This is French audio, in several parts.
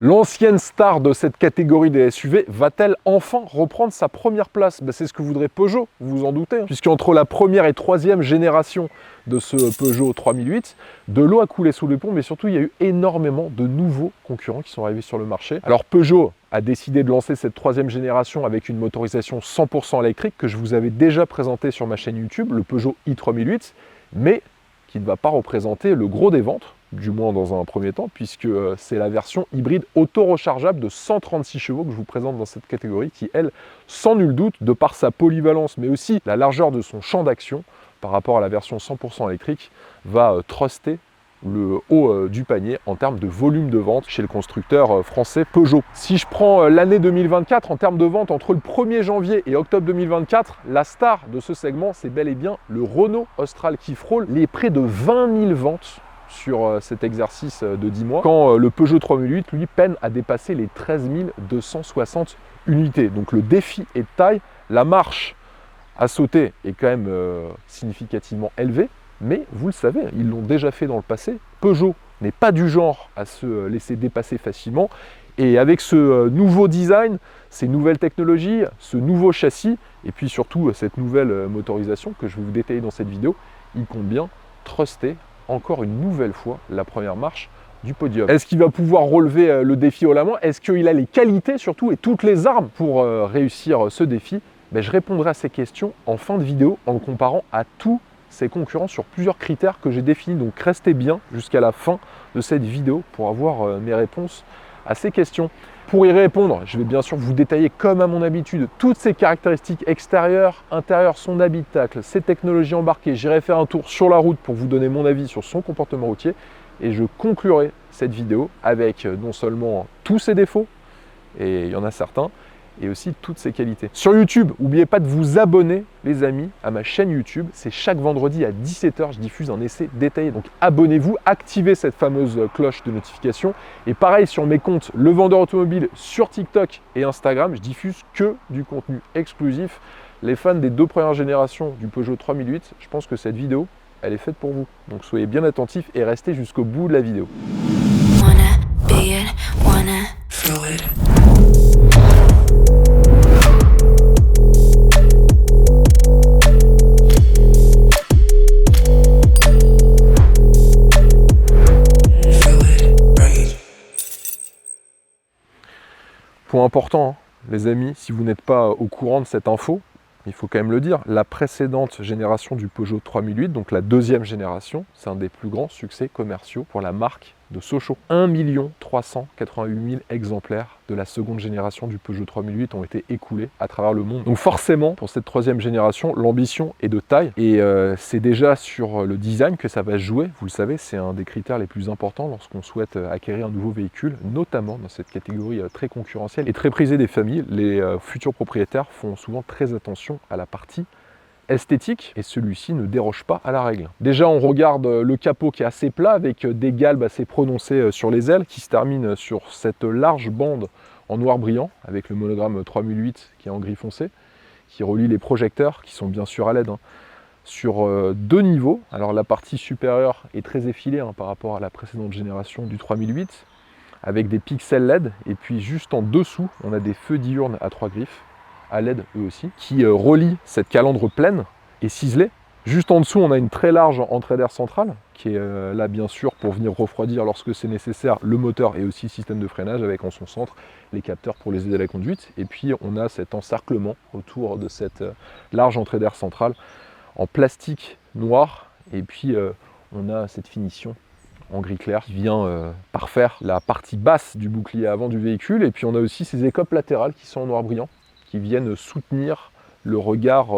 L'ancienne star de cette catégorie des SUV va-t-elle enfin reprendre sa première place? C'est ce que voudrait Peugeot, vous vous en doutez, puisqu'entre la première et troisième génération de ce Peugeot 3008, de l'eau a coulé sous les ponts, mais surtout il y a eu énormément de nouveaux concurrents qui sont arrivés sur le marché. Alors Peugeot a décidé de lancer cette troisième génération avec une motorisation 100% électrique que je vous avais déjà présenté sur ma chaîne YouTube, le Peugeot i3008, mais qui ne va pas représenter le gros des ventes, du moins dans un premier temps, puisque c'est la version hybride auto-rechargeable de 136 chevaux que je vous présente dans cette catégorie, qui elle, sans nul doute, de par sa polyvalence, mais aussi la largeur de son champ d'action, par rapport à la version 100% électrique, va truster le haut du panier en termes de volume de vente chez le constructeur français Peugeot. Si je prends l'année 2024 en termes de vente entre le 1er janvier et octobre 2024, la star de ce segment, c'est bel et bien le Renault Austral qui frôle les près de 20 000 ventes sur cet exercice de 10 mois, quand le Peugeot 3008, lui, peine à dépasser les 13 260 unités. Donc le défi est de taille, la marche à sauter est quand même significativement élevée, mais vous le savez, ils l'ont déjà fait dans le passé. Peugeot n'est pas du genre à se laisser dépasser facilement, et avec ce nouveau design, ces nouvelles technologies, ce nouveau châssis, et puis surtout cette nouvelle motorisation que je vais vous détailler dans cette vidéo, il compte bien truster encore une nouvelle fois la première marche du podium. Est-ce qu'il va pouvoir relever le défi haut la main? Est-ce qu'il a les qualités surtout et toutes les armes pour réussir ce défi? Je répondrai à ces questions en fin de vidéo en le comparant à tous ses concurrents sur plusieurs critères que j'ai définis. Donc restez bien jusqu'à la fin de cette vidéo pour avoir mes réponses à ces questions. Pour y répondre, je vais bien sûr vous détailler comme à mon habitude toutes ses caractéristiques extérieures, intérieures, son habitacle, ses technologies embarquées. J'irai faire un tour sur la route pour vous donner mon avis sur son comportement routier et je conclurai cette vidéo avec non seulement tous ses défauts, et il y en a certains, et aussi toutes ses qualités. Sur YouTube, n'oubliez pas de vous abonner, les amis, à ma chaîne YouTube. C'est chaque vendredi à 17 h, je diffuse un essai détaillé. Donc abonnez-vous, activez cette fameuse cloche de notification. Et pareil sur mes comptes Le Vendeur Automobile sur TikTok et Instagram, je diffuse que du contenu exclusif. Les fans des deux premières générations du Peugeot 3008, je pense que cette vidéo, elle est faite pour vous. Donc soyez bien attentifs et restez jusqu'au bout de la vidéo. Point important, les amis, si vous n'êtes pas au courant de cette info, il faut quand même le dire, la précédente génération du Peugeot 3008, donc la deuxième génération, c'est un des plus grands succès commerciaux pour la marque de Sochaux. 1 388 000 exemplaires de la seconde génération du Peugeot 3008 ont été écoulés à travers le monde. Donc forcément, pour cette troisième génération, l'ambition est de taille et c'est déjà sur le design que ça va se jouer. Vous le savez, c'est un des critères les plus importants lorsqu'on souhaite acquérir un nouveau véhicule, notamment dans cette catégorie très concurrentielle et très prisée des familles. Les futurs propriétaires font souvent très attention à la partie esthétique et celui-ci ne déroge pas à la règle. Déjà on regarde le capot qui est assez plat avec des galbes assez prononcées sur les ailes qui se terminent sur cette large bande en noir brillant avec le monogramme 3008 qui est en gris foncé, qui relie les projecteurs qui sont bien sûr à LED sur deux niveaux. Alors la partie supérieure est très effilée par rapport à la précédente génération du 3008 avec des pixels LED et puis juste en dessous on a des feux diurnes à 3 griffes à LED eux aussi, qui relie cette calandre pleine et ciselée. Juste en dessous, on a une très large entrée d'air centrale, qui est là bien sûr pour venir refroidir lorsque c'est nécessaire le moteur et aussi le système de freinage avec en son centre les capteurs pour les aider à la conduite. Et puis on a cet encerclement autour de cette large entrée d'air centrale en plastique noir. Et puis on a cette finition en gris clair qui vient parfaire la partie basse du bouclier avant du véhicule. Et puis on a aussi ces écopes latérales qui sont en noir brillant, qui viennent soutenir le regard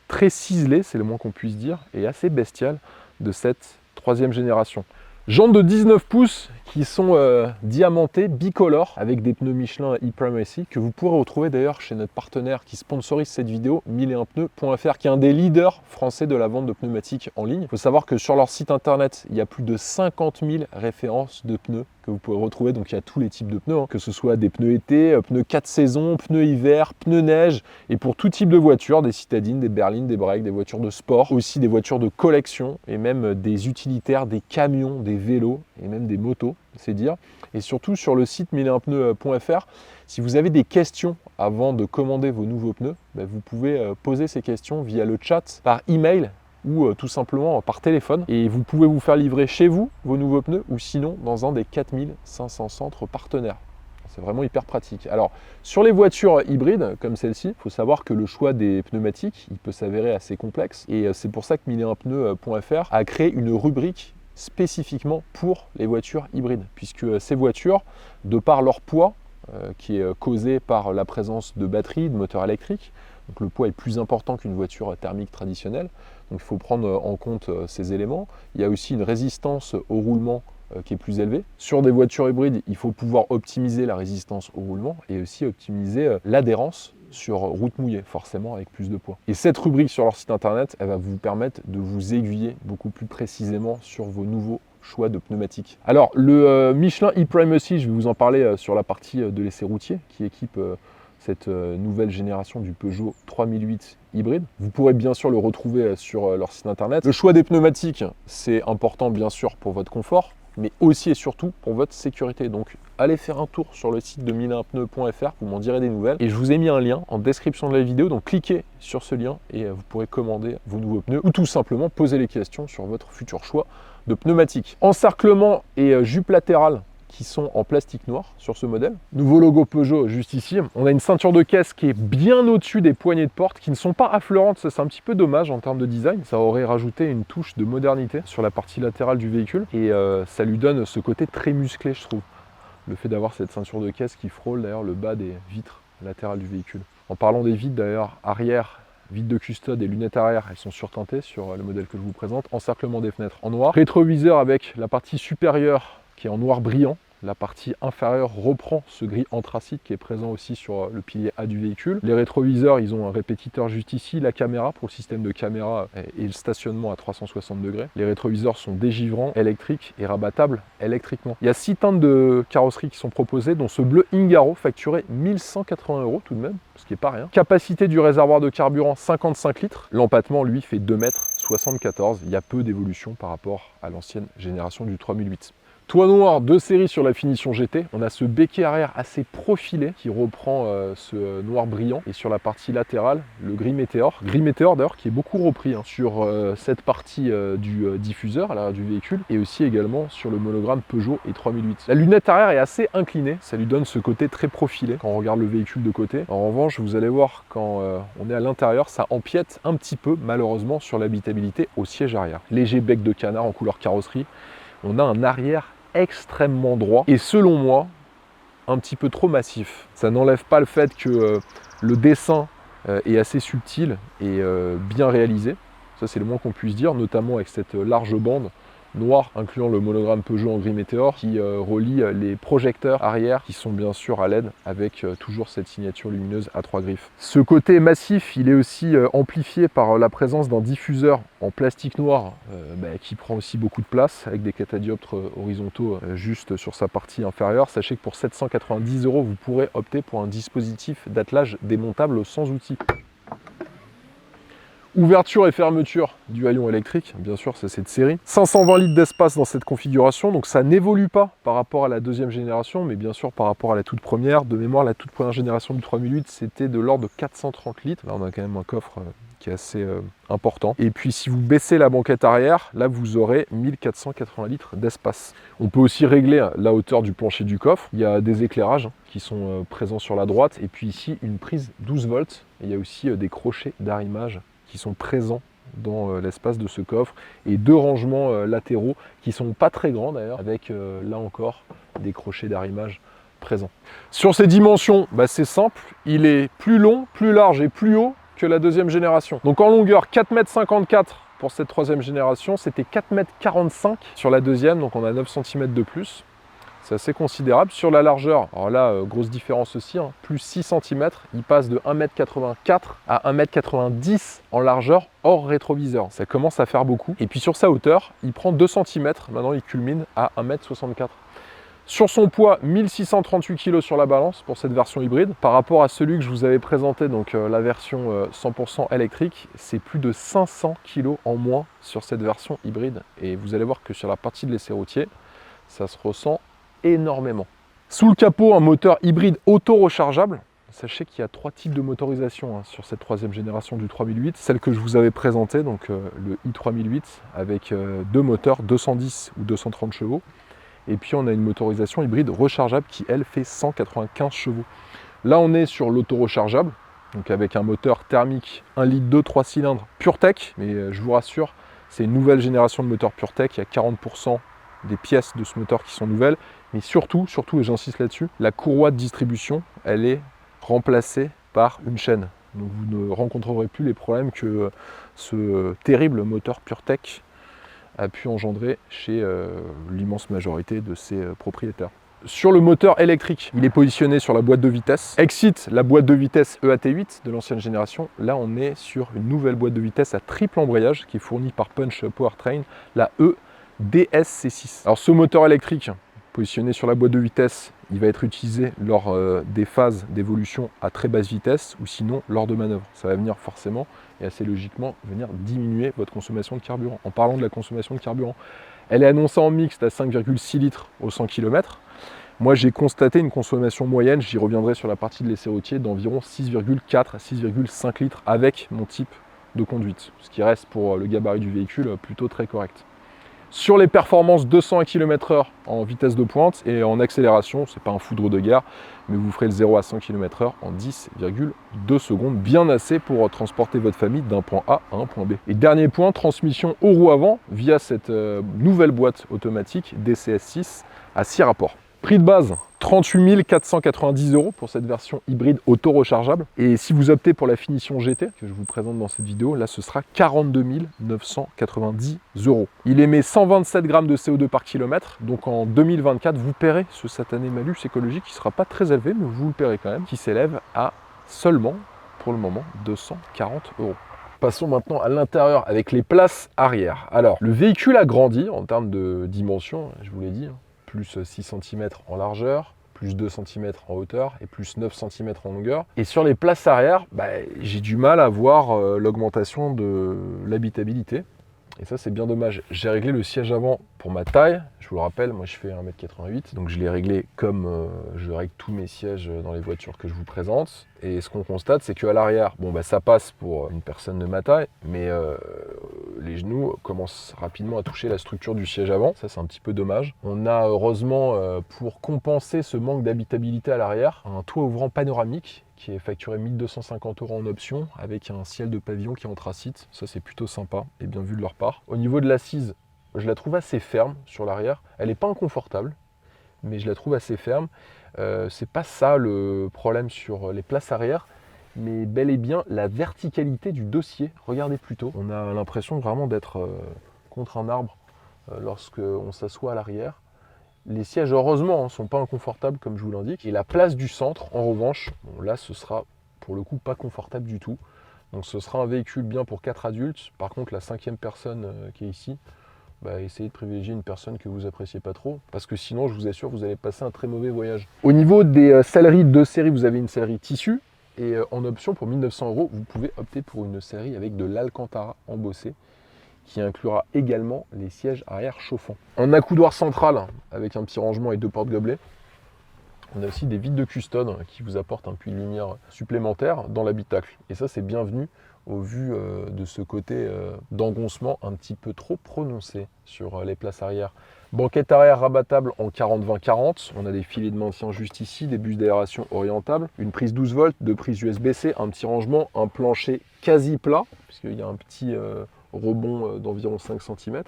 très ciselé, c'est le moins qu'on puisse dire, et assez bestial de cette troisième génération. Jantes de 19 pouces qui sont diamantées, bicolores, avec des pneus Michelin e-Primacy, que vous pourrez retrouver d'ailleurs chez notre partenaire qui sponsorise cette vidéo, 1001pneus.fr, qui est un des leaders français de la vente de pneumatiques en ligne. Il faut savoir que sur leur site internet, il y a plus de 50 000 références de pneus que vous pouvez retrouver. Donc il y a tous les types de pneus, que ce soit des pneus été, pneus 4 saisons, pneus hiver, pneus neige, et pour tout type de voitures, des citadines, des berlines, des breaks, des voitures de sport, aussi des voitures de collection, et même des utilitaires, des camions, des vélos, et même des motos. photos, c'est dire. Et surtout sur le site 1001pneus.fr, si vous avez des questions avant de commander vos nouveaux pneus, vous pouvez poser ces questions via le chat, par email ou tout simplement par téléphone. Et vous pouvez vous faire livrer chez vous vos nouveaux pneus ou sinon dans un des 4500 centres partenaires. C'est vraiment hyper pratique. Alors, sur les voitures hybrides comme celle-ci, il faut savoir que le choix des pneumatiques, il peut s'avérer assez complexe. Et c'est pour ça que 1001pneus.fr a créé une rubrique spécifiquement pour les voitures hybrides. Puisque ces voitures, de par leur poids, qui est causé par la présence de batteries, de moteurs électriques, donc le poids est plus important qu'une voiture thermique traditionnelle. Donc il faut prendre en compte ces éléments. Il y a aussi une résistance au roulement qui est plus élevée. Sur des voitures hybrides, il faut pouvoir optimiser la résistance au roulement et aussi optimiser l'adhérence sur route mouillée, forcément avec plus de poids. Et cette rubrique sur leur site internet, elle va vous permettre de vous aiguiller beaucoup plus précisément sur vos nouveaux choix de pneumatiques. Alors le Michelin e-Primacy, je vais vous en parler sur la partie de l'essai routier qui équipe cette nouvelle génération du Peugeot 3008 hybride. Vous pourrez bien sûr le retrouver sur leur site internet. Le choix des pneumatiques, c'est important bien sûr pour votre confort, mais aussi et surtout pour votre sécurité. Donc allez faire un tour sur le site de 1001pneus.fr, vous m'en direz des nouvelles. Et je vous ai mis un lien en description de la vidéo, donc cliquez sur ce lien et vous pourrez commander vos nouveaux pneus ou tout simplement poser les questions sur votre futur choix de pneumatiques. Encerclement et jupe latérale qui sont en plastique noir sur ce modèle. Nouveau logo Peugeot juste ici. On a une ceinture de caisse qui est bien au-dessus des poignées de porte, qui ne sont pas affleurantes. Ça, c'est un petit peu dommage en termes de design. Ça aurait rajouté une touche de modernité sur la partie latérale du véhicule. Et ça lui donne ce côté très musclé, je trouve. Le fait d'avoir cette ceinture de caisse qui frôle d'ailleurs le bas des vitres latérales du véhicule. En parlant des vitres d'ailleurs, arrière, vitres de custode et lunettes arrière, elles sont surteintées sur le modèle que je vous présente. Encerclement des fenêtres en noir. Rétroviseur avec la partie supérieure qui est en noir brillant. La partie inférieure reprend ce gris anthracite qui est présent aussi sur le pilier A du véhicule. Les rétroviseurs, ils ont un répétiteur juste ici. La caméra pour le système de caméra et le stationnement à 360 degrés. Les rétroviseurs sont dégivrants, électriques et rabattables électriquement. Il y a 6 teintes de carrosserie qui sont proposées, dont ce bleu Ingaro facturé 1180 € tout de même, ce qui n'est pas rien. Capacité du réservoir de carburant 55 litres. L'empattement, lui, fait 2,74 m. Il y a peu d'évolution par rapport à l'ancienne génération du 3008. Toit noir de série sur la finition GT. On a ce béquet arrière assez profilé qui reprend ce noir brillant. Et sur la partie latérale, le gris météore. Gris météore d'ailleurs qui est beaucoup repris sur cette partie du diffuseur à l'arrière du véhicule. Et aussi également sur le monogramme Peugeot et 3008. La lunette arrière est assez inclinée. Ça lui donne ce côté très profilé quand on regarde le véhicule de côté. En revanche, vous allez voir quand on est à l'intérieur, ça empiète un petit peu malheureusement sur l'habitabilité au siège arrière. Léger bec de canard en couleur carrosserie. On a un arrière extrêmement droit et selon moi un petit peu trop massif. Ça n'enlève pas le fait que le dessin est assez subtil et bien réalisé. Ça c'est le moins qu'on puisse dire, notamment avec cette large bande noire incluant le monogramme Peugeot en gris météore qui relie les projecteurs arrière qui sont bien sûr à LED avec toujours cette signature lumineuse à 3 griffes. Ce côté massif, il est aussi amplifié par la présence d'un diffuseur en plastique noir qui prend aussi beaucoup de place avec des catadioptres horizontaux juste sur sa partie inférieure. Sachez que pour 790 €, vous pourrez opter pour un dispositif d'attelage démontable sans outil. Ouverture et fermeture du haillon électrique, bien sûr, ça c'est de série. 520 litres d'espace dans cette configuration, donc ça n'évolue pas par rapport à la deuxième génération, mais bien sûr par rapport à la toute première. De mémoire, la toute première génération du 3008, c'était de l'ordre de 430 litres. Là, on a quand même un coffre qui est assez important. Et puis si vous baissez la banquette arrière, là vous aurez 1480 litres d'espace. On peut aussi régler la hauteur du plancher du coffre. Il y a des éclairages qui sont présents sur la droite. Et puis ici, une prise 12 volts. Et il y a aussi des crochets d'arrimage qui sont présents dans l'espace de ce coffre et 2 rangements latéraux qui sont pas très grands d'ailleurs avec là encore des crochets d'arrimage présents. Sur ces dimensions, c'est simple, il est plus long, plus large et plus haut que la deuxième génération. Donc en longueur 4,54 m pour cette troisième génération, c'était 4,45 m sur la deuxième, donc on a 9 cm de plus. C'est assez considérable. Sur la largeur, alors là, grosse différence aussi, plus 6 cm, il passe de 1,84 m à 1,90 m en largeur hors rétroviseur. Ça commence à faire beaucoup. Et puis sur sa hauteur, il prend 2 cm, maintenant il culmine à 1,64 m. Sur son poids, 1638 kg sur la balance pour cette version hybride. Par rapport à celui que je vous avais présenté, donc la version 100% électrique, c'est plus de 500 kg en moins sur cette version hybride. Et vous allez voir que sur la partie de l'essai routier, ça se ressent énormément. Sous le capot, un moteur hybride auto-rechargeable. Sachez qu'il y a 3 types de motorisation sur cette 3e génération du 3008. Celle que je vous avais présentée, donc le i3008, avec 2 moteurs, 210 ou 230 chevaux. Et puis on a une motorisation hybride rechargeable qui, elle, fait 195 chevaux. Là, on est sur l'auto-rechargeable, donc avec un moteur thermique 1,2 litre 3 cylindres PureTech. Mais je vous rassure, c'est une nouvelle génération de moteur PureTech. Il y a 40% des pièces de ce moteur qui sont nouvelles. Mais surtout, et j'insiste là-dessus, la courroie de distribution, elle est remplacée par une chaîne. Donc vous ne rencontrerez plus les problèmes que ce terrible moteur PureTech a pu engendrer chez l'immense majorité de ses propriétaires. Sur le moteur électrique, il est positionné sur la boîte de vitesse. Excite la boîte de vitesse EAT8 de l'ancienne génération. Là, on est sur une nouvelle boîte de vitesse à triple embrayage qui est fournie par Punch Powertrain, la EDSC6. Alors ce moteur électrique, positionné sur la boîte de vitesse, il va être utilisé lors des phases d'évolution à très basse vitesse ou sinon lors de manœuvres. Ça va venir forcément et assez logiquement venir diminuer votre consommation de carburant. En parlant de la consommation de carburant, elle est annoncée en mixte à 5,6 litres au 100 km. Moi, j'ai constaté une consommation moyenne, j'y reviendrai sur la partie de l'essai routier, d'environ 6,4 à 6,5 litres avec mon type de conduite, ce qui reste pour le gabarit du véhicule plutôt très correct. Sur les performances 200 km/h en vitesse de pointe et en accélération, c'est pas un foudre de guerre, mais vous ferez le 0 à 100 km/h en 10,2 secondes, bien assez pour transporter votre famille d'un point A à un point B. Et dernier point, transmission aux roues avant via cette nouvelle boîte automatique DCS6 à 6 rapports. Prix de base, 38 490 € pour cette version hybride auto-rechargeable. Et si vous optez pour la finition GT, que je vous présente dans cette vidéo, là ce sera 42 990 €. Il émet 127 grammes de CO2 par kilomètre, donc en 2024, vous paierez ce satané malus écologique qui ne sera pas très élevé, mais vous le paierez quand même, qui s'élève à seulement, pour le moment, 240 €. Passons maintenant à l'intérieur avec les places arrière. Alors, le véhicule a grandi en termes de dimension, je vous l'ai dit, plus 6 cm en largeur, plus 2 cm en hauteur et plus 9 cm en longueur. Et sur les places arrière, j'ai du mal à voir l'augmentation de l'habitabilité. Et ça, c'est bien dommage. J'ai réglé le siège avant pour ma taille. Je vous le rappelle, moi je fais 1,88 m. Donc je l'ai réglé comme je règle tous mes sièges dans les voitures que je vous présente. Et ce qu'on constate, c'est qu'à l'arrière, ça passe pour une personne de ma taille, mais les genoux commencent rapidement à toucher la structure du siège avant. Ça, c'est un petit peu dommage. On a heureusement, pour compenser ce manque d'habitabilité à l'arrière, un toit ouvrant panoramique qui est facturé 1 250 € en option avec un ciel de pavillon qui est anthracite. Ça, c'est plutôt sympa et bien vu de leur part. Au niveau de l'assise, je la trouve assez ferme sur l'arrière. Elle n'est pas inconfortable, mais je la trouve assez ferme. C'est pas ça le problème sur les places arrière, mais bel et bien la verticalité du dossier. Regardez plutôt. On a l'impression vraiment d'être contre un arbre lorsqu'on s'assoit à l'arrière. Les sièges, heureusement, ne sont pas inconfortables comme je vous l'indique. Et la place du centre, en revanche, là, ce sera pour le coup pas confortable du tout. Donc ce sera un véhicule bien pour 4 adultes. Par contre, la 5e personne qui est ici, essayez de privilégier une personne que vous appréciez pas trop. Parce que sinon, je vous assure, vous allez passer un très mauvais voyage. Au niveau des selleries de série, vous avez une sellerie tissu. Et en option, pour 1 900 €, vous pouvez opter pour une sellerie avec de l'Alcantara embossé, qui inclura également les sièges arrière chauffants. En accoudoir central, avec un petit rangement et 2 porte-gobelets, on a aussi des vitres de custode qui vous apportent un puits de lumière supplémentaire dans l'habitacle. Et ça, c'est bienvenu au vu de ce côté d'engoncement un petit peu trop prononcé sur les places arrière. Banquette arrière rabattable en 40-20-40. On a des filets de maintien juste ici, des bus d'aération orientables, une prise 12 volts, 2 prises USB-C, un petit rangement, un plancher quasi plat, puisqu'il y a un petit rebond d'environ 5 cm.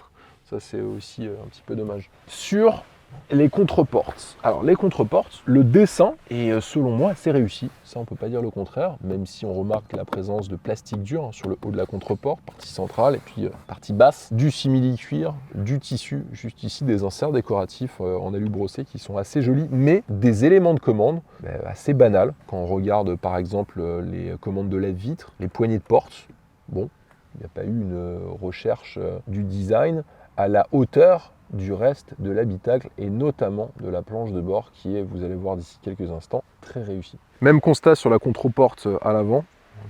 Ça, c'est aussi un petit peu dommage. Sur les contreportes. Alors, les contreportes, le dessin est selon moi assez réussi. Ça, on ne peut pas dire le contraire, même si on remarque la présence de plastique dur sur le haut de la contreporte, partie centrale, et puis partie basse, du simili-cuir, du tissu, juste ici des inserts décoratifs en alu brossé qui sont assez jolis, mais des éléments de commande assez banals. Quand on regarde par exemple les commandes de lave-vitre, les poignées de porte, bon, il n'y a pas eu une recherche du design à la hauteur du reste de l'habitacle et notamment de la planche de bord qui est, vous allez voir d'ici quelques instants, très réussie. Même constat sur la contreporte à l'avant,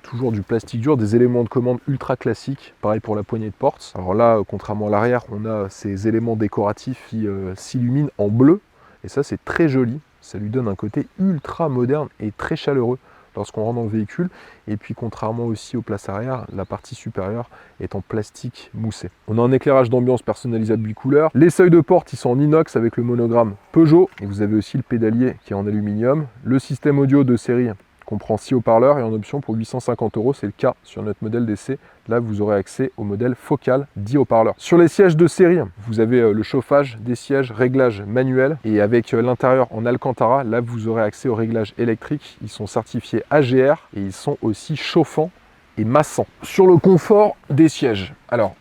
toujours du plastique dur, des éléments de commande ultra classiques, pareil pour la poignée de porte. Alors là, contrairement à l'arrière, on a ces éléments décoratifs qui s'illuminent en bleu, et ça c'est très joli, ça lui donne un côté ultra moderne et très chaleureux lorsqu'on rentre dans le véhicule. Et puis contrairement aussi aux places arrière, la partie supérieure est en plastique moussé. On a un éclairage d'ambiance personnalisable bicouleur. Les seuils de porte, ils sont en inox avec le monogramme Peugeot. Et vous avez aussi le pédalier qui est en aluminium. Le système audio de série comprend 6 haut-parleurs et en option pour 850 €, c'est le cas sur notre modèle d'essai. Là, vous aurez accès au modèle Focal 10 haut-parleurs. Sur les sièges de série, vous avez le chauffage des sièges, réglage manuel, et avec l'intérieur en Alcantara, là, vous aurez accès au réglage électrique. Ils sont certifiés AGR et ils sont aussi chauffants et massants. Sur le confort des sièges, alors,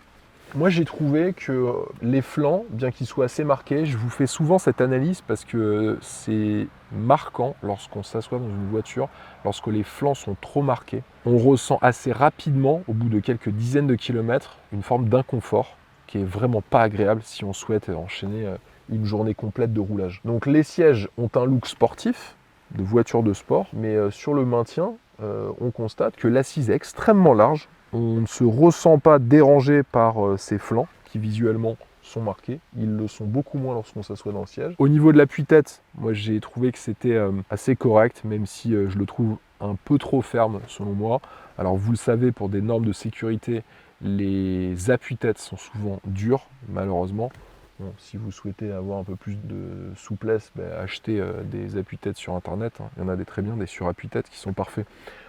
moi j'ai trouvé que les flancs, bien qu'ils soient assez marqués, je vous fais souvent cette analyse parce que c'est marquant lorsqu'on s'assoit dans une voiture, lorsque les flancs sont trop marqués. On ressent assez rapidement, au bout de quelques dizaines de kilomètres, une forme d'inconfort qui est vraiment pas agréable si on souhaite enchaîner une journée complète de roulage. Donc les sièges ont un look sportif, de voiture de sport, mais sur le maintien, on constate que l'assise est extrêmement large. On ne se ressent pas dérangé par ces flancs qui visuellement sont marqués. Ils le sont beaucoup moins lorsqu'on s'assoit dans le siège. Au niveau de l'appui-tête, moi j'ai trouvé que c'était assez correct, même si je le trouve un peu trop ferme selon moi. Alors vous le savez, pour des normes de sécurité, les appuis-têtes sont souvent durs, malheureusement. Bon, si vous souhaitez avoir un peu plus de souplesse, achetez des appuis-têtes sur internet. Il y en a des très bien, des sur-appuis-têtes qui sont parfaits.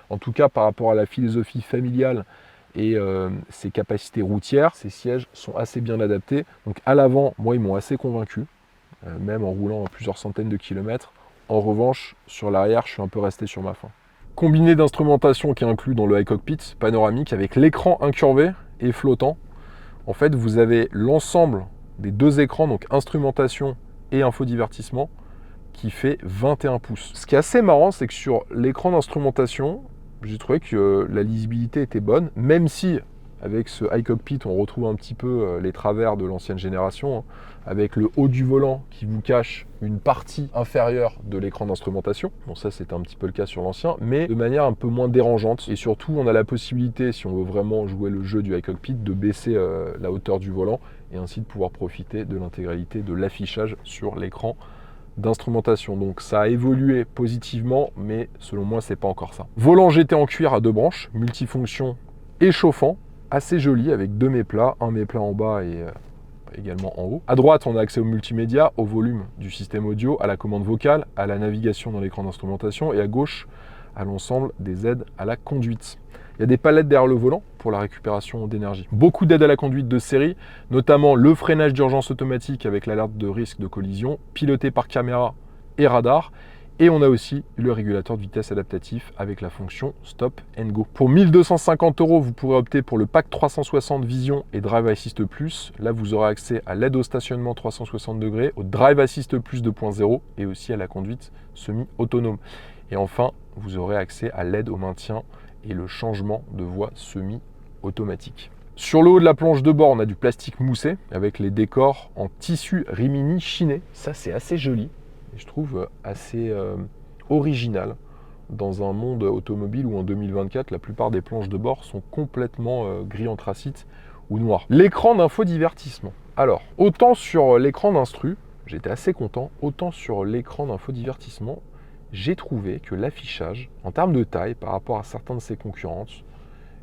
En tout cas, par rapport à la philosophie familiale et ses capacités routières, ces sièges sont assez bien adaptés. Donc à l'avant, moi ils m'ont assez convaincu, même en roulant plusieurs centaines de kilomètres. En revanche, sur l'arrière, je suis un peu resté sur ma faim. Combiné d'instrumentation qui est inclus dans le iCockpit panoramique avec l'écran incurvé et flottant. En fait, vous avez l'ensemble des deux écrans, donc instrumentation et infodivertissement, qui fait 21 pouces. Ce qui est assez marrant, c'est que sur l'écran d'instrumentation, j'ai trouvé que la lisibilité était bonne, même si avec ce iCockpit, on retrouve un petit peu les travers de l'ancienne génération, avec le haut du volant qui vous cache une partie inférieure de l'écran d'instrumentation. Bon, ça c'était un petit peu le cas sur l'ancien, mais de manière un peu moins dérangeante. Et surtout, on a la possibilité, si on veut vraiment jouer le jeu du iCockpit, de baisser la hauteur du volant et ainsi de pouvoir profiter de l'intégralité de l'affichage sur l'écran d'instrumentation. Donc ça a évolué positivement, mais selon moi c'est pas encore ça. Volant GT en cuir à 2 branches, multifonction et chauffant, assez joli avec 2 méplats, un méplat en bas et également en haut. À droite, on a accès au multimédia, au volume du système audio, à la commande vocale, à la navigation dans l'écran d'instrumentation, et à gauche à l'ensemble des aides à la conduite. Il y a des palettes derrière le volant pour la récupération d'énergie. Beaucoup d'aides à la conduite de série, notamment le freinage d'urgence automatique avec l'alerte de risque de collision, piloté par caméra et radar. Et on a aussi le régulateur de vitesse adaptatif avec la fonction Stop and Go. Pour 1 250 €, vous pourrez opter pour le pack 360 Vision et Drive Assist Plus. Là, vous aurez accès à l'aide au stationnement 360 degrés, au Drive Assist Plus 2.0 et aussi à la conduite semi-autonome. Et enfin, vous aurez accès à l'aide au maintien et le changement de voie semi-automatique. Sur le haut de la planche de bord, on a du plastique moussé avec les décors en tissu Rimini chiné. Ça, c'est assez joli et je trouve assez original dans un monde automobile où en 2024, la plupart des planches de bord sont complètement gris anthracite ou noir. L'écran d'infodivertissement. Alors, autant sur l'écran d'instru, j'étais assez content, autant sur l'écran d'infodivertissement, j'ai trouvé que l'affichage, en termes de taille, par rapport à certains de ses concurrentes,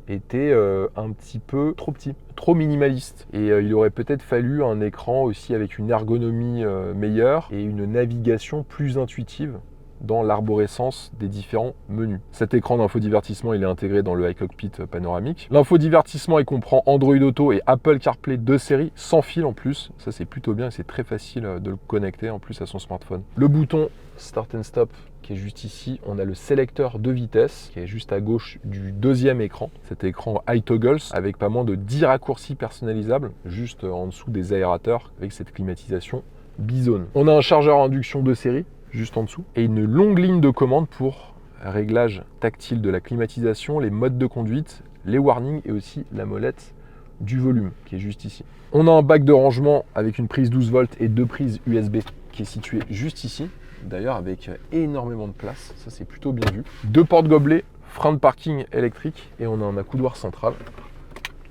était un petit peu trop petit, trop minimaliste. Et il aurait peut-être fallu un écran aussi avec une ergonomie meilleure et une navigation plus intuitive dans l'arborescence des différents menus. Cet écran d'infodivertissement, il est intégré dans le iCockpit panoramique. L'infodivertissement, il comprend Android Auto et Apple CarPlay de série, sans fil en plus. Ça, c'est plutôt bien et c'est très facile de le connecter en plus à son smartphone. Le bouton Start and Stop qui est juste ici. On a le sélecteur de vitesse qui est juste à gauche du deuxième écran. Cet écran iToggles avec pas moins de 10 raccourcis personnalisables juste en dessous des aérateurs avec cette climatisation bisone. On a un chargeur à induction de série juste en dessous, et une longue ligne de commande pour réglage tactile de la climatisation, les modes de conduite, les warnings et aussi la molette du volume qui est juste ici. On a un bac de rangement avec une prise 12 volts et 2 prises USB qui est situé juste ici. d'ailleurs avec énormément de place, ça c'est plutôt bien vu. 2 porte-gobelets, frein de parking électrique et on a un accoudoir central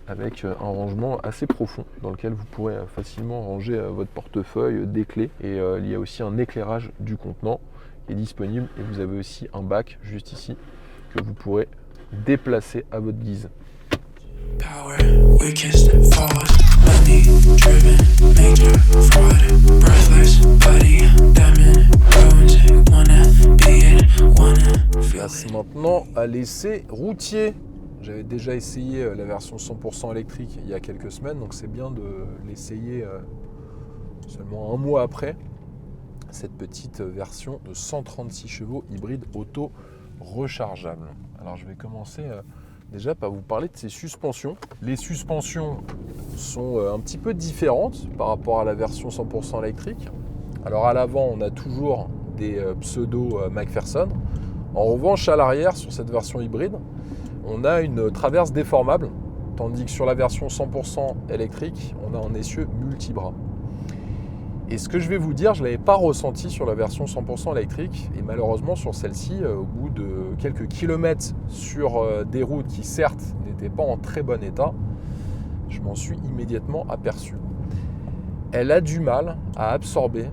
avec un rangement assez profond dans lequel vous pourrez facilement ranger votre portefeuille, des clés. Et il y a aussi un éclairage du contenant qui est disponible et vous avez aussi un bac juste ici que vous pourrez déplacer à votre guise. Power, weakest, forward, money, driven, major, fraud, breathless, body, diamond, ruins, wanna be it, wanna feel Passe it. maintenant à l'essai routier. J'avais déjà essayé la version 100% électrique il y a quelques semaines, donc c'est bien de l'essayer seulement un mois après cette petite version de 136 chevaux hybride auto rechargeable. Alors je vais commencer déjà par vous parler de ces suspensions. Les suspensions sont un petit peu différentes par rapport à la version 100% électrique. Alors à l'avant, on a toujours des pseudo McPherson. En revanche, à l'arrière, sur cette version hybride, on a une traverse déformable, tandis que sur la version 100% électrique, on a un essieu multibras. Et ce que je vais vous dire, je ne l'avais pas ressenti sur la version 100% électrique, et malheureusement sur celle-ci, au bout de quelques kilomètres sur des routes qui certes n'étaient pas en très bon état, je m'en suis immédiatement aperçu. Elle a du mal à absorber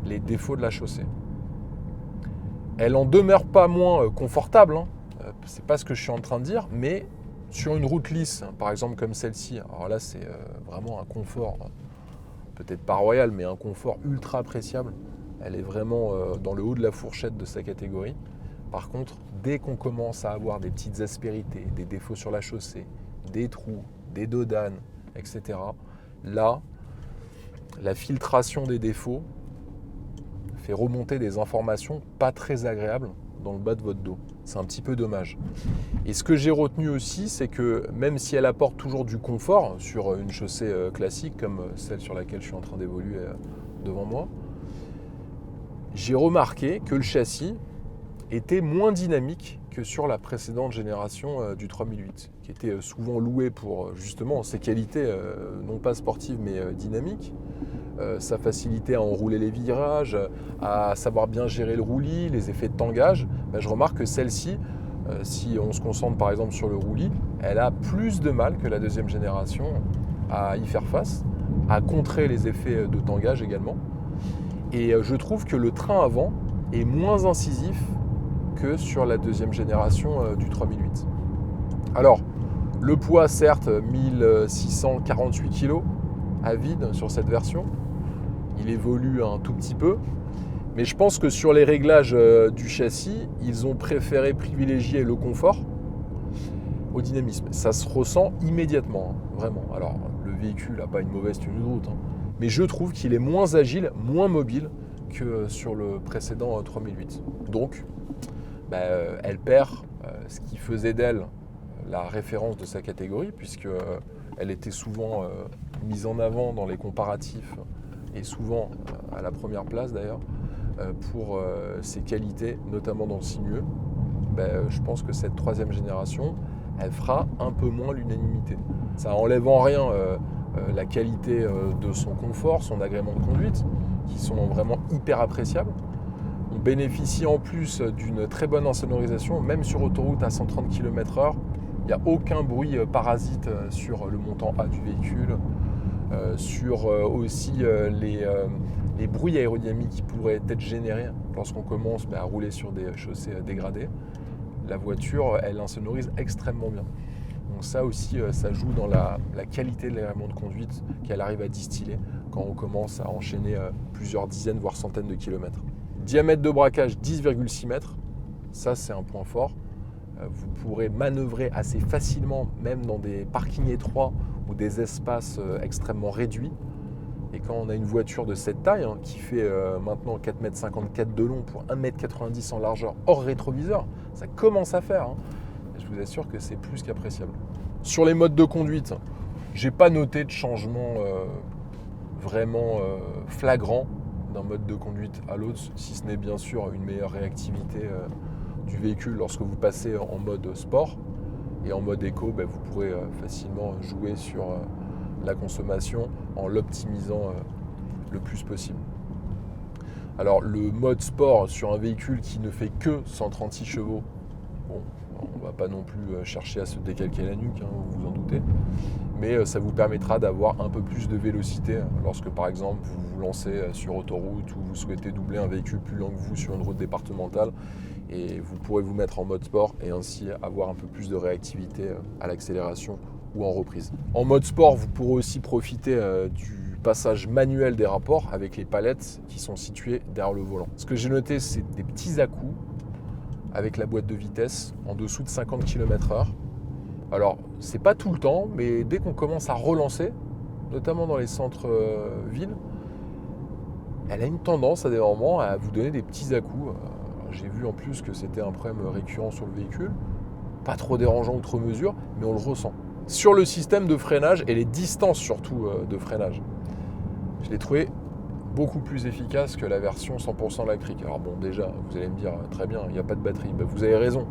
les défauts de la chaussée. Elle en demeure pas moins confortable, hein. C'est pas ce que je suis en train de dire, mais sur une route lisse, par exemple comme celle-ci, alors là c'est vraiment un confort, peut-être pas royal, mais un confort ultra appréciable. Elle est vraiment dans le haut de la fourchette de sa catégorie. Par contre, dès qu'on commence à avoir des petites aspérités, des défauts sur la chaussée, des trous, des dodanes, etc., là, la filtration des défauts fait remonter des informations pas très agréables dans le bas de votre dos. C'est un petit peu dommage. Et ce que j'ai retenu aussi, c'est que même si elle apporte toujours du confort sur une chaussée classique comme celle sur laquelle je suis en train d'évoluer devant moi, j'ai remarqué que le châssis était moins dynamique que sur la précédente génération du 3008, qui était souvent loué pour justement ses qualités, non pas sportives mais dynamiques, sa facilité à enrouler les virages, à savoir bien gérer le roulis, les effets de tangage. Ben, je remarque que celle-ci, si on se concentre par exemple sur le roulis, elle a plus de mal que la deuxième génération à y faire face, à contrer les effets de tangage également. Et je trouve que le train avant est moins incisif que sur la deuxième génération du 3008. Alors, le poids certes 1648 kg à vide sur cette version, il évolue un tout petit peu, mais je pense que sur les réglages du châssis, ils ont préféré privilégier le confort au dynamisme. Ça se ressent immédiatement, hein, vraiment. Alors, le véhicule n'a pas une mauvaise tenue de route, hein, mais je trouve qu'il est moins agile, moins mobile que sur le précédent 3008. Donc, elle perd ce qui faisait d'elle la référence de sa catégorie, puisque elle était souvent mise en avant dans les comparatifs et souvent à la première place d'ailleurs pour ses qualités, notamment dans le sinueux. Je pense que cette troisième génération, elle fera un peu moins l'unanimité. Ça enlève en rien la qualité de son confort, son agrément de conduite, qui sont vraiment hyper appréciables. On bénéficie en plus d'une très bonne insonorisation, même sur autoroute à 130 km/h. Il n'y a aucun bruit parasite sur le montant A du véhicule, sur aussi les bruits aérodynamiques qui pourraient être générés lorsqu'on commence à rouler sur des chaussées dégradées. La voiture, elle insonorise extrêmement bien. Donc ça aussi, ça joue dans la qualité de l'agrément de conduite qu'elle arrive à distiller quand on commence à enchaîner plusieurs dizaines, voire centaines de kilomètres. Diamètre de braquage 10,6 mètres, ça c'est un point fort. Vous pourrez manœuvrer assez facilement, même dans des parkings étroits ou des espaces extrêmement réduits. Et quand on a une voiture de cette taille, hein, qui fait maintenant 4,54 m de long pour 1,90 m en largeur hors rétroviseur, ça commence à faire. Hein. Je vous assure que c'est plus qu'appréciable. Sur les modes de conduite, j'ai pas noté de changement vraiment flagrant d'un mode de conduite à l'autre, si ce n'est bien sûr une meilleure réactivité du véhicule lorsque vous passez en mode sport. Et en mode éco, vous pourrez facilement jouer sur la consommation en l'optimisant le plus possible. Alors le mode sport sur un véhicule qui ne fait que 136 chevaux, bon, on ne va pas non plus chercher à se décalquer la nuque, hein, vous vous en doutez, mais ça vous permettra d'avoir un peu plus de vélocité lorsque par exemple vous vous lancez sur autoroute ou vous souhaitez doubler un véhicule plus lent que vous sur une route départementale, et vous pourrez vous mettre en mode sport et ainsi avoir un peu plus de réactivité à l'accélération ou en reprise. En mode sport, vous pourrez aussi profiter du passage manuel des rapports avec les palettes qui sont situées derrière le volant. Ce que j'ai noté, c'est des petits à-coups avec la boîte de vitesse en dessous de 50 km/h. Alors, c'est pas tout le temps, mais dès qu'on commence à relancer, notamment dans les centres-villes, elle a une tendance à des moments à vous donner des petits à-coups. J'ai vu en plus que c'était un problème récurrent sur le véhicule, pas trop dérangeant outre mesure, mais on le ressent. Sur le système de freinage et les distances surtout de freinage, je l'ai trouvé beaucoup plus efficace que la version 100% électrique. Alors bon, déjà, vous allez me dire, très bien, il n'y a pas de batterie. Ben, vous avez raison,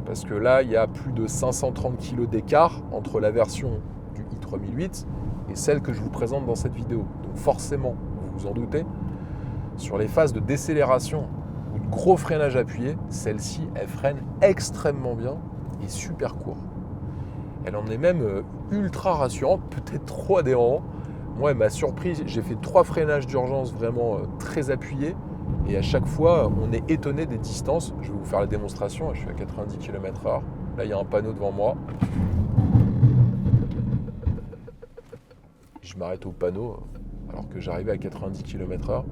parce que là, il y a plus de 530 kg d'écart entre la version du i3008 et celle que je vous présente dans cette vidéo. Donc forcément, vous vous en doutez, sur les phases de décélération ou de gros freinage appuyé, celle-ci, elle freine extrêmement bien et super court. Elle en est même ultra rassurante, peut-être trop adhérent. Moi, elle m'a surpris. J'ai fait 3 freinages d'urgence vraiment très appuyés. Et à chaque fois, on est étonné des distances. Je vais vous faire la démonstration. Je suis à 90 km/h. Là, il y a un panneau devant moi. Je m'arrête au panneau alors que j'arrivais à 90 km/h.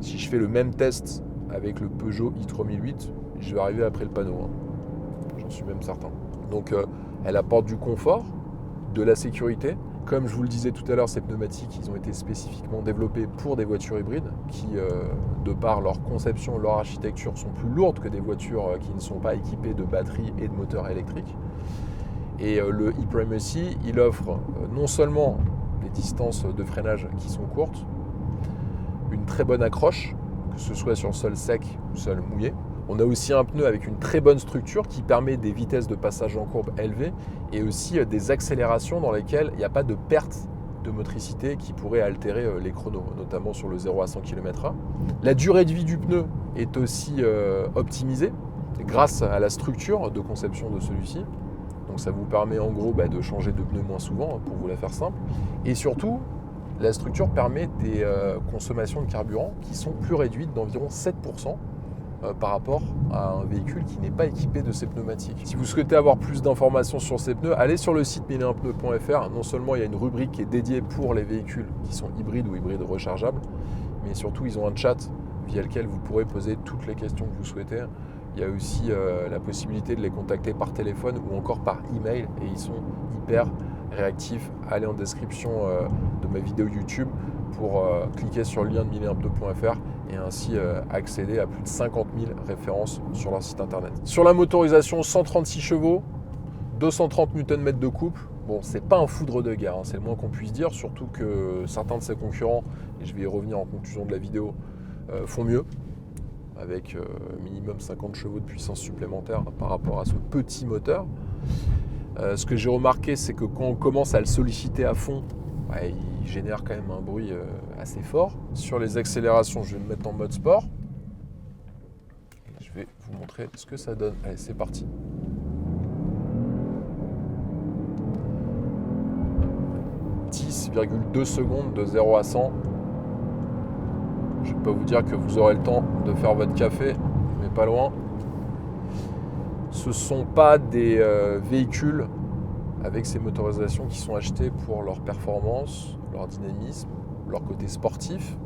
Si je fais le même test avec le Peugeot i3008, je vais arriver après le panneau. J'en suis même certain. Donc, elle apporte du confort, de la sécurité. Comme je vous le disais tout à l'heure, ces pneumatiques, ils ont été spécifiquement développés pour des voitures hybrides qui, de par leur conception, leur architecture, sont plus lourdes que des voitures qui ne sont pas équipées de batteries et de moteurs électriques. Et le e-Primacy, il offre non seulement des distances de freinage qui sont courtes, une très bonne accroche, que ce soit sur sol sec ou sol mouillé. On a aussi un pneu avec une très bonne structure qui permet des vitesses de passage en courbe élevées et aussi des accélérations dans lesquelles il n'y a pas de perte de motricité qui pourrait altérer les chronos, notamment sur le 0 à 100 km/h. La durée de vie du pneu est aussi optimisée grâce à la structure de conception de celui-ci. Donc ça vous permet en gros de changer de pneu moins souvent, pour vous la faire simple. Et surtout, la structure permet des consommations de carburant qui sont plus réduites d'environ 7%. Par rapport à un véhicule qui n'est pas équipé de ces pneumatiques. Si vous souhaitez avoir plus d'informations sur ces pneus, allez sur le site 1001pneus.fr. Non seulement il y a une rubrique qui est dédiée pour les véhicules qui sont hybrides ou hybrides rechargeables, mais surtout ils ont un chat via lequel vous pourrez poser toutes les questions que vous souhaitez. Il y a aussi la possibilité de les contacter par téléphone ou encore par email et ils sont hyper réactifs. Allez en description de ma vidéo YouTube pour cliquer sur le lien de 1001pneus.fr et ainsi accéder à plus de 50 000 références sur leur site internet. Sur la motorisation, 136 chevaux, 230 Nm de couple. Bon, c'est pas un foudre de guerre, c'est le moins qu'on puisse dire, surtout que certains de ses concurrents, et je vais y revenir en conclusion de la vidéo, font mieux, avec minimum 50 chevaux de puissance supplémentaire par rapport à ce petit moteur. Ce que j'ai remarqué, c'est que quand on commence à le solliciter à fond, il génère quand même un bruit assez fort. Sur les accélérations, je vais me mettre en mode sport. Et je vais vous montrer ce que ça donne. Allez, c'est parti. « 10,2 secondes de 0 à 100. Je ne vais pas vous dire que vous aurez le temps de faire votre café, mais pas loin. Ce ne sont pas des véhicules avec ces motorisations qui sont achetées pour leur performance, leur dynamisme, leur côté sportif.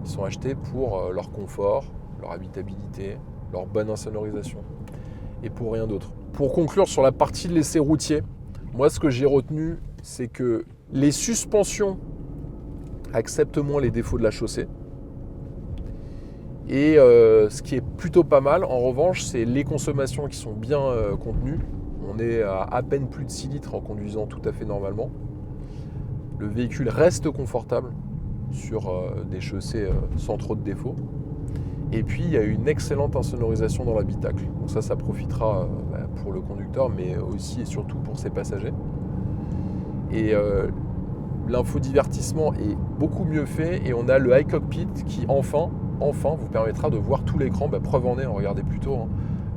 Ils sont achetés pour leur confort, leur habitabilité, leur bonne insonorisation et pour rien d'autre. Pour conclure sur la partie de l'essai routier, moi ce que j'ai retenu, c'est que les suspensions acceptent moins les défauts de la chaussée. Et ce qui est plutôt pas mal, en revanche, c'est les consommations qui sont bien contenues. On est à peine plus de 6 litres en conduisant tout à fait normalement. Le véhicule reste confortable sur des chaussées sans trop de défauts. Et puis, il y a une excellente insonorisation dans l'habitacle. Donc ça profitera pour le conducteur, mais aussi et surtout pour ses passagers. Et l'infodivertissement est beaucoup mieux fait et on a le iCockpit qui enfin vous permettra de voir tout l'écran. Preuve en est, regardez plutôt. Hein.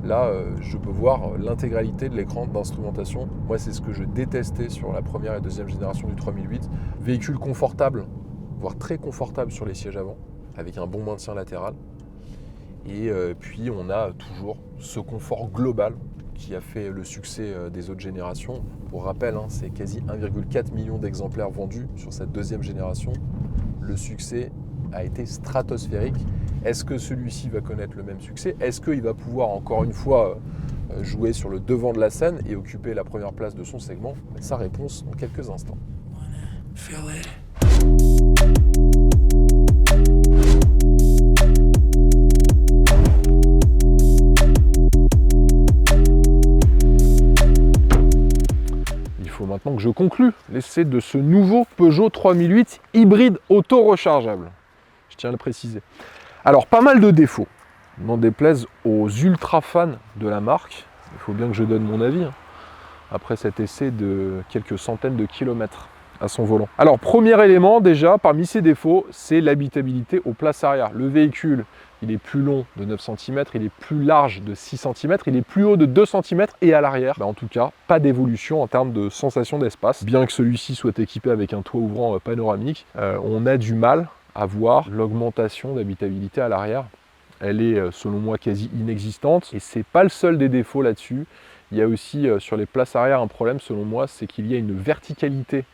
Là, je peux voir l'intégralité de l'écran d'instrumentation. Moi, c'est ce que je détestais sur la première et deuxième génération du 3008. Véhicule confortable, voire très confortable sur les sièges avant, avec un bon maintien latéral. Et puis, on a toujours ce confort global qui a fait le succès des autres générations. Pour rappel, hein, c'est quasi 1,4 million d'exemplaires vendus sur cette deuxième génération. Le succès a été stratosphérique. Est-ce que celui-ci va connaître le même succès? Est-ce qu'il va pouvoir encore une fois jouer sur le devant de la scène et occuper la première place de son segment? Sa réponse dans quelques instants. Il faut maintenant que je conclue l'essai de ce nouveau Peugeot 3008 hybride auto-rechargeable. Je tiens à le préciser. Alors, pas mal de défauts, n'en déplaise aux ultra fans de la marque. Il faut bien que je donne mon avis, hein, après cet essai de quelques centaines de kilomètres à son volant. Alors, premier élément, déjà, parmi ces défauts, c'est l'habitabilité aux places arrière. Le véhicule, il est plus long de 9 cm, il est plus large de 6 cm, il est plus haut de 2 cm et à l'arrière, en tout cas, pas d'évolution en termes de sensation d'espace. Bien que celui-ci soit équipé avec un toit ouvrant panoramique, on a du mal à voir l'augmentation d'habitabilité à l'arrière. Elle est, selon moi, quasi inexistante. Et c'est pas le seul des défauts là-dessus. Il y a aussi, sur les places arrière, un problème, selon moi, c'est qu'il y a une verticalité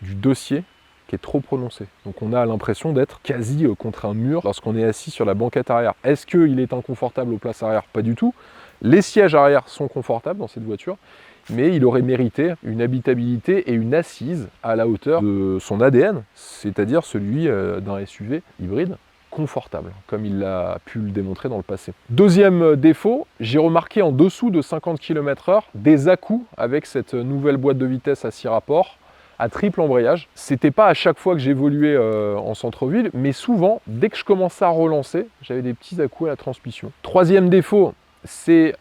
du dossier qui est trop prononcée. Donc on a l'impression d'être quasi contre un mur lorsqu'on est assis sur la banquette arrière. Est-ce qu'il est inconfortable aux places arrière? Pas du tout. Les sièges arrière sont confortables dans cette voiture, mais il aurait mérité une habitabilité et une assise à la hauteur de son ADN, c'est-à-dire celui d'un SUV hybride confortable, comme il a pu le démontrer dans le passé. Deuxième défaut, j'ai remarqué en dessous de 50 km/h des à-coups avec cette nouvelle boîte de vitesse à 6 rapports, à triple embrayage. C'était pas à chaque fois que j'évoluais en centre-ville, mais souvent, dès que je commençais à relancer, j'avais des petits à-coups à la transmission. Troisième défaut, c'est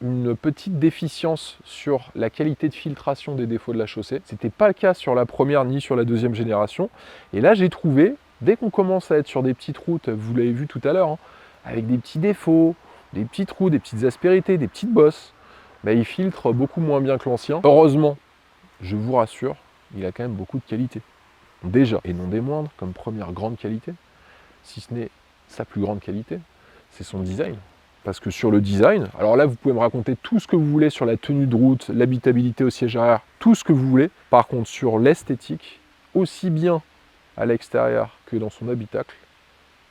une petite déficience sur la qualité de filtration des défauts de la chaussée. C'était pas le cas sur la première ni sur la deuxième génération. Et là, j'ai trouvé, dès qu'on commence à être sur des petites routes, vous l'avez vu tout à l'heure, hein, avec des petits défauts, des petits trous, des petites aspérités, des petites bosses, il filtre beaucoup moins bien que l'ancien. Heureusement, je vous rassure, il a quand même beaucoup de qualité. Déjà, et non des moindres, comme première grande qualité, si ce n'est sa plus grande qualité, c'est son design. Parce que sur le design, alors là vous pouvez me raconter tout ce que vous voulez sur la tenue de route, l'habitabilité au siège arrière, tout ce que vous voulez. Par contre sur l'esthétique, aussi bien à l'extérieur que dans son habitacle,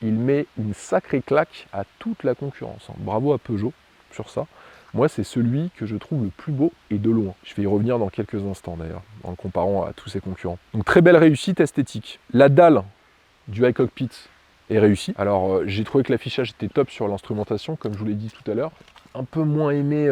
il met une sacrée claque à toute la concurrence. Bravo à Peugeot sur ça. Moi c'est celui que je trouve le plus beau et de loin. Je vais y revenir dans quelques instants d'ailleurs, en le comparant à tous ses concurrents. Donc très belle réussite esthétique. La dalle du iCockpit est réussi. Alors j'ai trouvé que l'affichage était top sur l'instrumentation, comme je vous l'ai dit tout à l'heure. Un peu moins aimé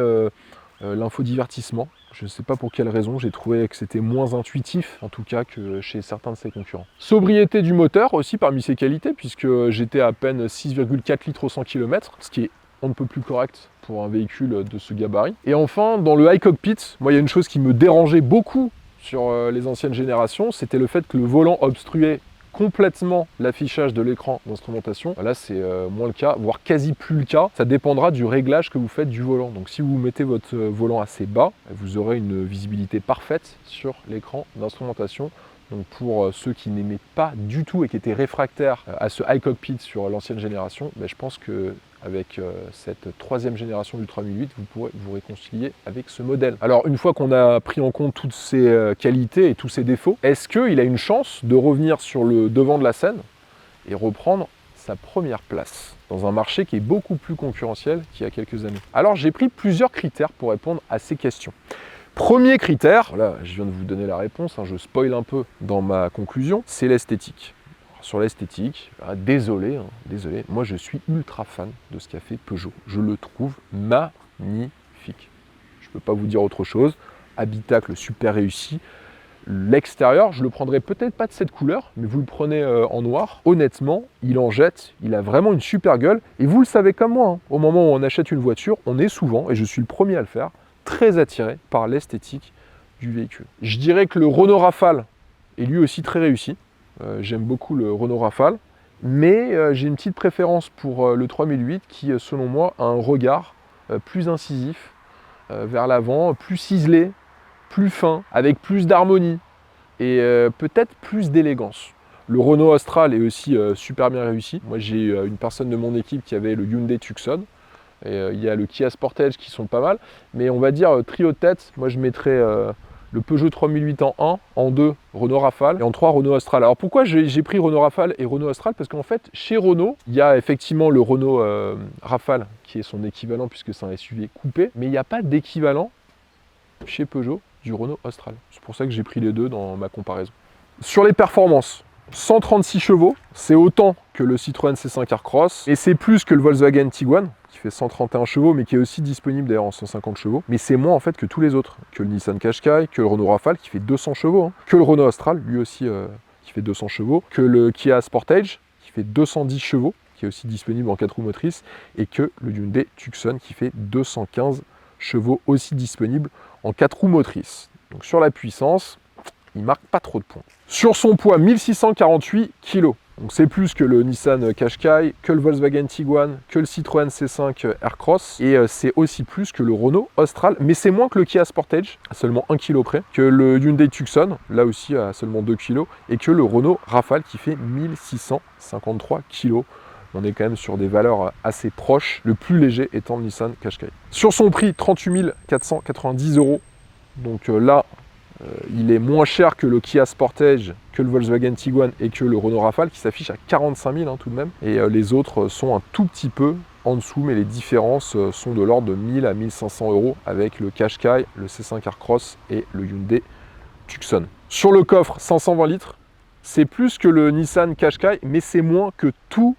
l'infodivertissement. Je ne sais pas pour quelle raison, j'ai trouvé que c'était moins intuitif, en tout cas, que chez certains de ses concurrents. Sobriété du moteur aussi parmi ses qualités, puisque j'étais à peine 6,4 litres au 100 km, ce qui est on ne peut plus correct pour un véhicule de ce gabarit. Et enfin, dans le iCockpit, moi il y a une chose qui me dérangeait beaucoup sur les anciennes générations, c'était le fait que le volant obstruait complètement l'affichage de l'écran d'instrumentation. Là c'est moins le cas, voire quasi plus le cas. Ça dépendra du réglage que vous faites du volant. Donc si vous mettez votre volant assez bas, vous aurez une visibilité parfaite sur l'écran d'instrumentation. Donc pour ceux qui n'aimaient pas du tout et qui étaient réfractaires à ce iCockpit sur l'ancienne génération, je pense que avec cette troisième génération du 3008, vous pourrez vous réconcilier avec ce modèle. Alors une fois qu'on a pris en compte toutes ses qualités et tous ses défauts, est-ce qu'il a une chance de revenir sur le devant de la scène et reprendre sa première place dans un marché qui est beaucoup plus concurrentiel qu'il y a quelques années? Alors j'ai pris plusieurs critères pour répondre à ces questions. Premier critère, là je viens de vous donner la réponse, je spoil un peu dans ma conclusion, c'est l'esthétique. Sur l'esthétique, désolé, moi je suis ultra fan de ce qu'a fait Peugeot. Je le trouve magnifique. Je ne peux pas vous dire autre chose. Habitacle super réussi. L'extérieur, je le prendrai peut-être pas de cette couleur, mais vous le prenez en noir. Honnêtement, il en jette, il a vraiment une super gueule. Et vous le savez comme moi, au moment où on achète une voiture, on est souvent, et je suis le premier à le faire, très attiré par l'esthétique du véhicule. Je dirais que le Renault Rafale est lui aussi très réussi. J'aime beaucoup le Renault Rafale, mais j'ai une petite préférence pour le 3008 qui, selon moi, a un regard plus incisif vers l'avant, plus ciselé, plus fin, avec plus d'harmonie et peut-être plus d'élégance. Le Renault Austral est aussi super bien réussi. Moi, j'ai une personne de mon équipe qui avait le Hyundai Tucson. Et il y a le Kia Sportage qui sont pas mal. Mais on va dire trio de tête, moi je mettrais le Peugeot 3008 en 1, en 2 Renault Rafale et en 3 Renault Austral. Alors pourquoi j'ai pris Renault Rafale et Renault Austral? Parce qu'en fait, chez Renault, il y a effectivement le Renault Rafale qui est son équivalent puisque c'est un SUV coupé, mais il n'y a pas d'équivalent chez Peugeot du Renault Austral. C'est pour ça que j'ai pris les deux dans ma comparaison. Sur les performances, 136 chevaux, c'est autant que le Citroën C5 Aircross et c'est plus que le Volkswagen Tiguan qui fait 131 chevaux mais qui est aussi disponible d'ailleurs en 150 chevaux, mais c'est moins en fait que tous les autres, que le Nissan Qashqai, que le Renault Rafale qui fait 200 chevaux, que le Renault Austral lui aussi qui fait 200 chevaux, que le Kia Sportage qui fait 210 chevaux, qui est aussi disponible en 4 roues motrices, et que le Hyundai Tucson qui fait 215 chevaux aussi disponible en 4 roues motrices. Donc sur la puissance, il marque pas trop de points. Sur son poids, 1648 kg. Donc c'est plus que le Nissan Qashqai, que le Volkswagen Tiguan, que le Citroën C5 Aircross. Et c'est aussi plus que le Renault Austral, mais c'est moins que le Kia Sportage, à seulement 1 kg près, que le Hyundai Tucson, là aussi à seulement 2 kg, et que le Renault Rafale qui fait 1653 kg. On est quand même sur des valeurs assez proches, le plus léger étant le Nissan Qashqai. Sur son prix, 38 490 €. Donc là, il est moins cher que le Kia Sportage, que le Volkswagen Tiguan et que le Renault Rafale qui s'affiche à 45 000 tout de même. Et les autres sont un tout petit peu en dessous, mais les différences sont de l'ordre de 1000 à 1500 € avec le Qashqai, le C5 Aircross et le Hyundai Tucson. Sur le coffre, 520 litres, c'est plus que le Nissan Qashqai, mais c'est moins que tous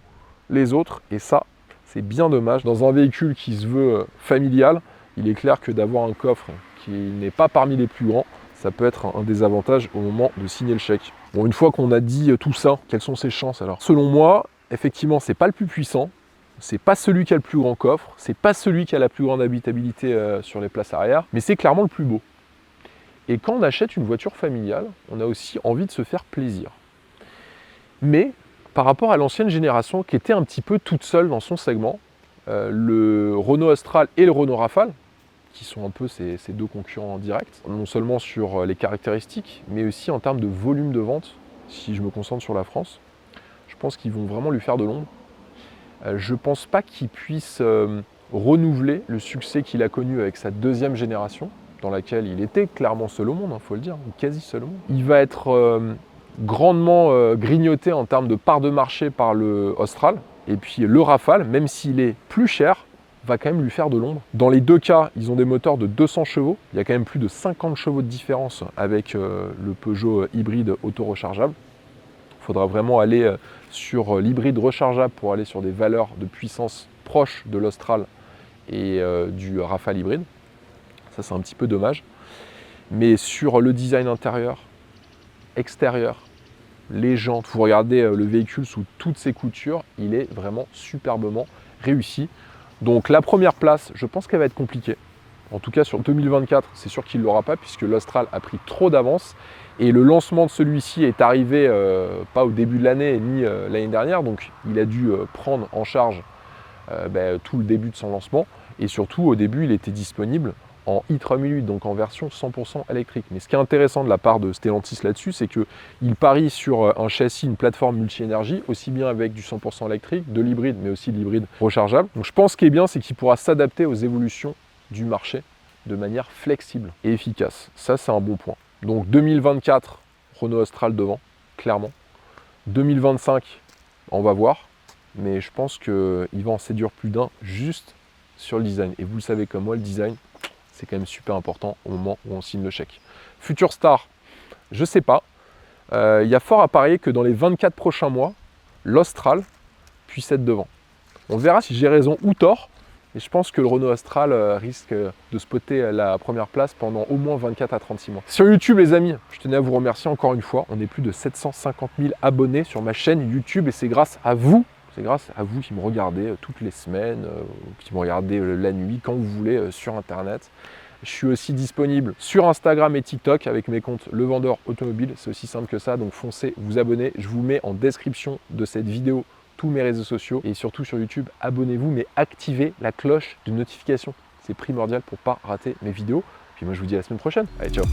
les autres. Et ça, c'est bien dommage. Dans un véhicule qui se veut familial, il est clair que d'avoir un coffre qui n'est pas parmi les plus grands, ça peut être un désavantage au moment de signer le chèque. Bon, une fois qu'on a dit tout ça, quelles sont ses chances alors? Selon moi, effectivement, c'est pas le plus puissant, c'est pas celui qui a le plus grand coffre, c'est pas celui qui a la plus grande habitabilité sur les places arrière, mais c'est clairement le plus beau. Et quand on achète une voiture familiale, on a aussi envie de se faire plaisir. Mais par rapport à l'ancienne génération qui était un petit peu toute seule dans son segment, le Renault Austral et le Renault Rafale, qui sont un peu ces deux concurrents directs, non seulement sur les caractéristiques, mais aussi en termes de volume de vente. Si je me concentre sur la France, je pense qu'ils vont vraiment lui faire de l'ombre. Je ne pense pas qu'il puisse renouveler le succès qu'il a connu avec sa deuxième génération, dans laquelle il était clairement seul au monde, il faut le dire, ou quasi seul au monde. Il va être grandement grignoté en termes de part de marché par le Austral, et puis le Rafale, même s'il est plus cher, va quand même lui faire de l'ombre. Dans les deux cas, ils ont des moteurs de 200 chevaux. Il y a quand même plus de 50 chevaux de différence avec le Peugeot hybride auto-rechargeable. Il faudra vraiment aller sur l'hybride rechargeable pour aller sur des valeurs de puissance proches de l'Austral et du Rafale hybride. Ça, c'est un petit peu dommage. Mais sur le design intérieur, extérieur, les jantes, vous regardez le véhicule sous toutes ses coutures, il est vraiment superbement réussi. Donc la première place, je pense qu'elle va être compliquée. En tout cas sur 2024, c'est sûr qu'il ne l'aura pas puisque l'Austral a pris trop d'avance. Et le lancement de celui-ci est arrivé pas au début de l'année ni l'année dernière. Donc il a dû prendre en charge tout le début de son lancement. Et surtout au début, il était disponible en i3008, donc en version 100% électrique. Mais ce qui est intéressant de la part de Stellantis là-dessus, c'est qu'il parie sur un châssis, une plateforme multi-énergie, aussi bien avec du 100% électrique, de l'hybride, mais aussi de l'hybride rechargeable. Donc je pense ce qui est bien, c'est qu'il pourra s'adapter aux évolutions du marché de manière flexible et efficace. Ça, c'est un bon point. Donc 2024, Renault Austral devant, clairement. 2025, on va voir. Mais je pense qu'il va en séduire plus d'un juste sur le design. Et vous le savez comme moi, le design, c'est quand même super important au moment où on signe le chèque. Future Star, je ne sais pas. Il y a fort à parier que dans les 24 prochains mois, l'Austral puisse être devant. On verra si j'ai raison ou tort. Et je pense que le Renault Austral risque de spotter la première place pendant au moins 24 à 36 mois. Sur YouTube, les amis, je tenais à vous remercier encore une fois. On est plus de 750 000 abonnés sur ma chaîne YouTube et c'est grâce à vous. C'est grâce à vous qui me regardez toutes les semaines, qui me regardez la nuit, quand vous voulez, sur Internet. Je suis aussi disponible sur Instagram et TikTok avec mes comptes Le Vendeur Automobile. C'est aussi simple que ça, donc foncez, vous abonnez. Je vous mets en description de cette vidéo tous mes réseaux sociaux et surtout sur YouTube, abonnez-vous, mais activez la cloche de notification. C'est primordial pour pas rater mes vidéos. Puis moi, je vous dis à la semaine prochaine. Allez, ciao.